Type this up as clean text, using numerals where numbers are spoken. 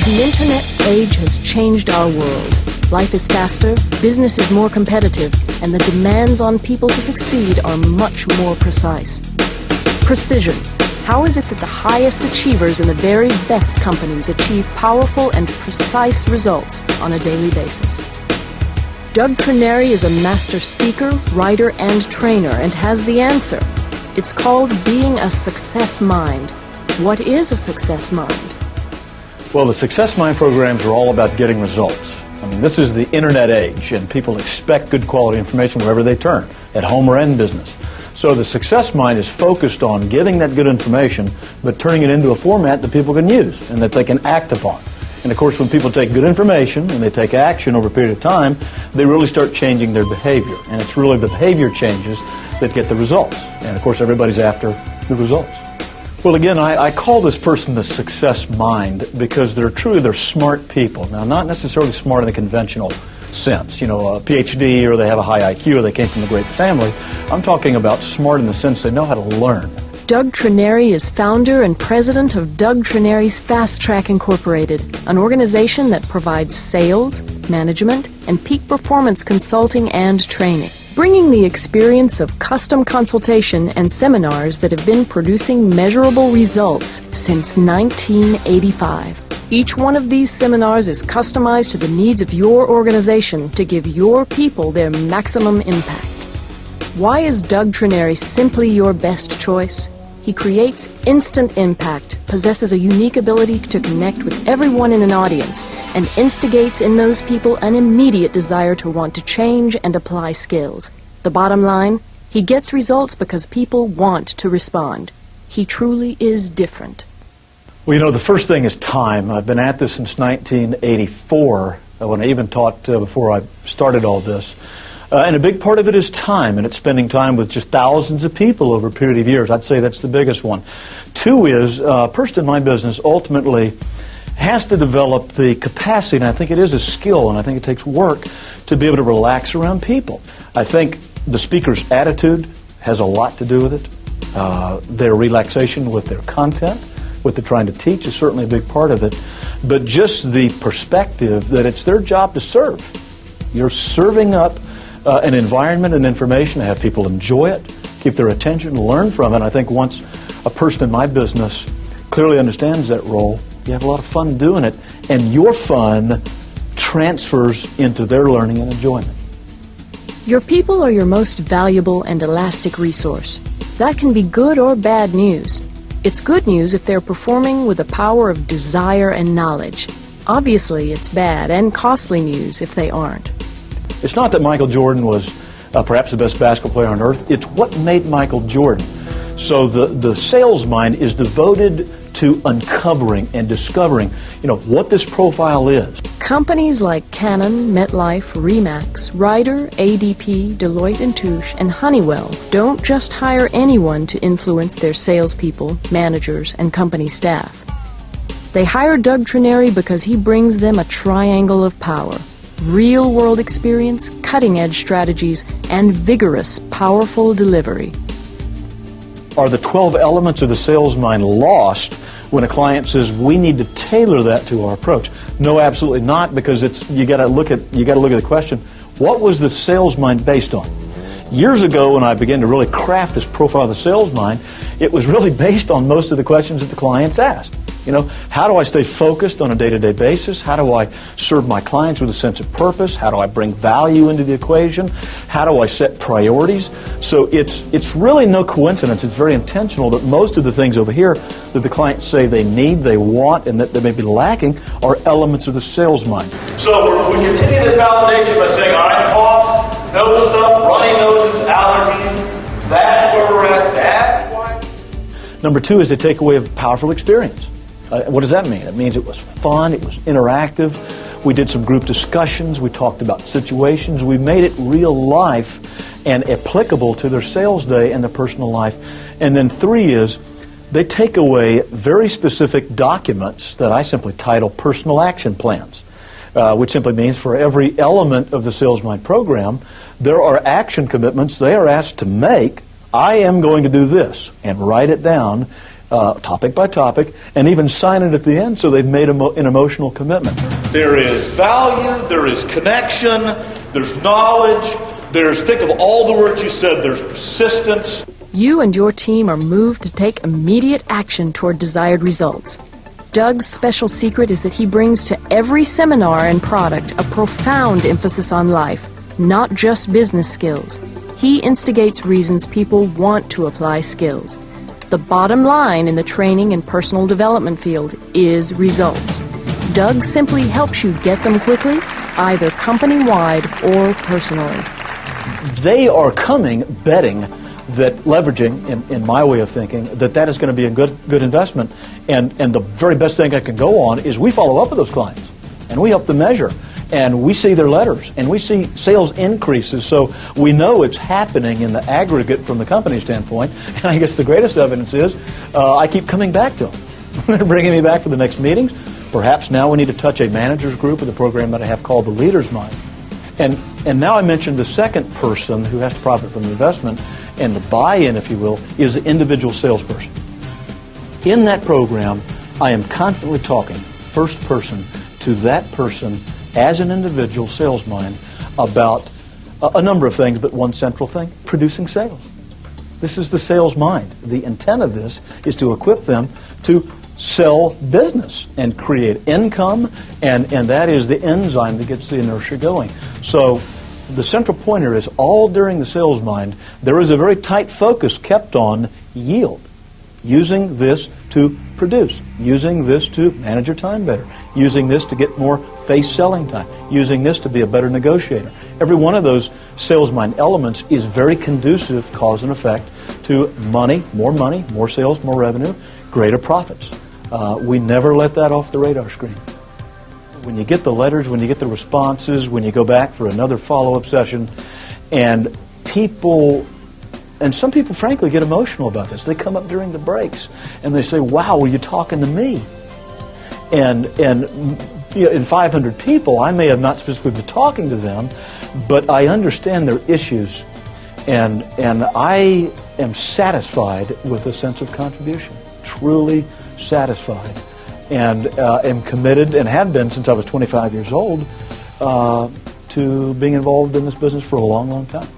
The internet age has changed our world. Life is faster, business is more competitive, and the demands on people to succeed are much more precise. Precision. How is it that the highest achievers in the very best companies achieve powerful and precise results on a daily basis? Doug Trenary is a master speaker, writer, and trainer, and has the answer. It's called being a success mind. What is a success mind? Well, the SuccessMind programs are all about getting results. I mean, this is the internet age, and people expect good quality information wherever they turn, at home or in business. So the SuccessMind is focused on getting that good information, but turning it into a format that people can use and that they can act upon. And of course, when people take good information and they take action over a period of time, they really start changing their behavior. And it's really the behavior changes that get the results. And of course, everybody's after the results. Well, again, I call this person the success mind because they're smart people. Now, not necessarily smart in the conventional sense, a PhD or they have a high IQ or they came from a great family. I'm talking about smart in the sense they know how to learn. Doug Trenary is founder and president of Doug Trenary's Fast Track Incorporated, an organization that provides sales, management, and peak performance consulting and training, bringing the experience of custom consultation and seminars that have been producing measurable results since 1985. Each one of these seminars is customized to the needs of your organization to give your people their maximum impact. Why is Doug Trenary simply your best choice? He creates instant impact, possesses a unique ability to connect with everyone in an audience, and instigates in those people an immediate desire to want to change and apply skills. The bottom line, he gets results because people want to respond. He truly is different. Well, the first thing is time. I've been at this since 1984, when I even taught before I started all this. And a big part of it is time, and it's spending time with just thousands of people over a period of years. I'd say that's the biggest one. Two is, a person in my business ultimately has to develop the capacity, and I think it is a skill, and I think it takes work to be able to relax around people. I think the speaker's attitude has a lot to do with it. Their relaxation with their content, what they're trying to teach is certainly a big part of it. But just the perspective that it's their job to serve. You're serving up an environment and information to have people enjoy it, keep their attention, learn from it. I think once a person in my business clearly understands that role, you have a lot of fun doing it, and your fun transfers into their learning and enjoyment. Your people are your most valuable and elastic resource. That can be good or bad news. It's good news if they're performing with the power of desire and knowledge. Obviously, it's bad and costly news if they aren't. It's not that Michael Jordan was perhaps the best basketball player on earth. It's what made Michael Jordan. So the sales mind is devoted to uncovering and discovering, what this profile is. Companies like Canon, MetLife, Remax, Ryder, ADP, Deloitte & Touche, and Honeywell don't just hire anyone to influence their salespeople, managers, and company staff. They hire Doug Trenary because he brings them a triangle of power: real-world experience, cutting-edge strategies, and vigorous, powerful delivery. Are the 12 elements of the sales mind lost when a client says we need to tailor that to our approach? No, absolutely not, because you got to look at the question: what was the sales mind based on? Years ago, when I began to really craft this profile of the sales mind, it was really based on most of the questions that the clients asked. How do I stay focused on a day-to-day basis? How do I serve my clients with a sense of purpose? How do I bring value into the equation? How do I set priorities? So it's really no coincidence. It's very intentional that most of the things over here that the clients say they need, they want, and that they may be lacking are elements of the sales mind. So we continue this validation by saying, all right, cough, nose stuff, runny noses, allergies. That's where we're at. That's why. Number two is they take away a powerful experience. What does that mean? It means it was fun, it was interactive, we did some group discussions, we talked about situations, we made it real life and applicable to their sales day and their personal life. And then three is they take away very specific documents that I simply title personal action plans, which simply means for every element of the SalesMind program, there are action commitments they are asked to make. I am going to do this, and write it down. topic by topic, and even sign it at the end so they've made an emotional commitment. There is value, there is connection, there's knowledge, think of all the words you said, there's persistence. You and your team are moved to take immediate action toward desired results. Doug's special secret is that he brings to every seminar and product a profound emphasis on life, not just business skills. He instigates reasons people want to apply skills. The bottom line in the training and personal development field is results. Doug simply helps you get them quickly, either company-wide or personally. They are coming betting that leveraging, in my way of thinking, that is going to be a good investment. And the very best thing I can go on is we follow up with those clients, and we help them measure, and we see their letters, and we see sales increases, so we know it's happening in the aggregate from the company standpoint. And I guess the greatest evidence is I keep coming back to them. They're bringing me back for the next meetings. Perhaps now we need to touch a manager's group with a program that I have called the Leader's Mind. And now I mentioned the second person who has to profit from the investment, and the buy-in, if you will, is the individual salesperson. In that program, I am constantly talking first person to that person as an individual sales mind about a number of things, but one central thing, producing sales. This is the sales mind. The intent of this is to equip them to sell business and create income, and that is the enzyme that gets the inertia going. So the central pointer is all during the sales mind, there is a very tight focus kept on yield. Using this to produce, using this to manage your time better, using this to get more face selling time, using this to be a better negotiator. Every one of those sales mind elements is very conducive, cause and effect, to money, more sales, more revenue, greater profits. We never let that off the radar screen. When you get the letters, when you get the responses, when you go back for another follow-up session, and some people frankly get emotional about this. They come up during the breaks and they say, "Wow, were you talking to me?" And you know, in 500 people, I may have not specifically been talking to them, but I understand their issues, and I am satisfied with a sense of contribution, truly satisfied, and am committed, and have been since I was 25 years old, to being involved in this business for a long, long time.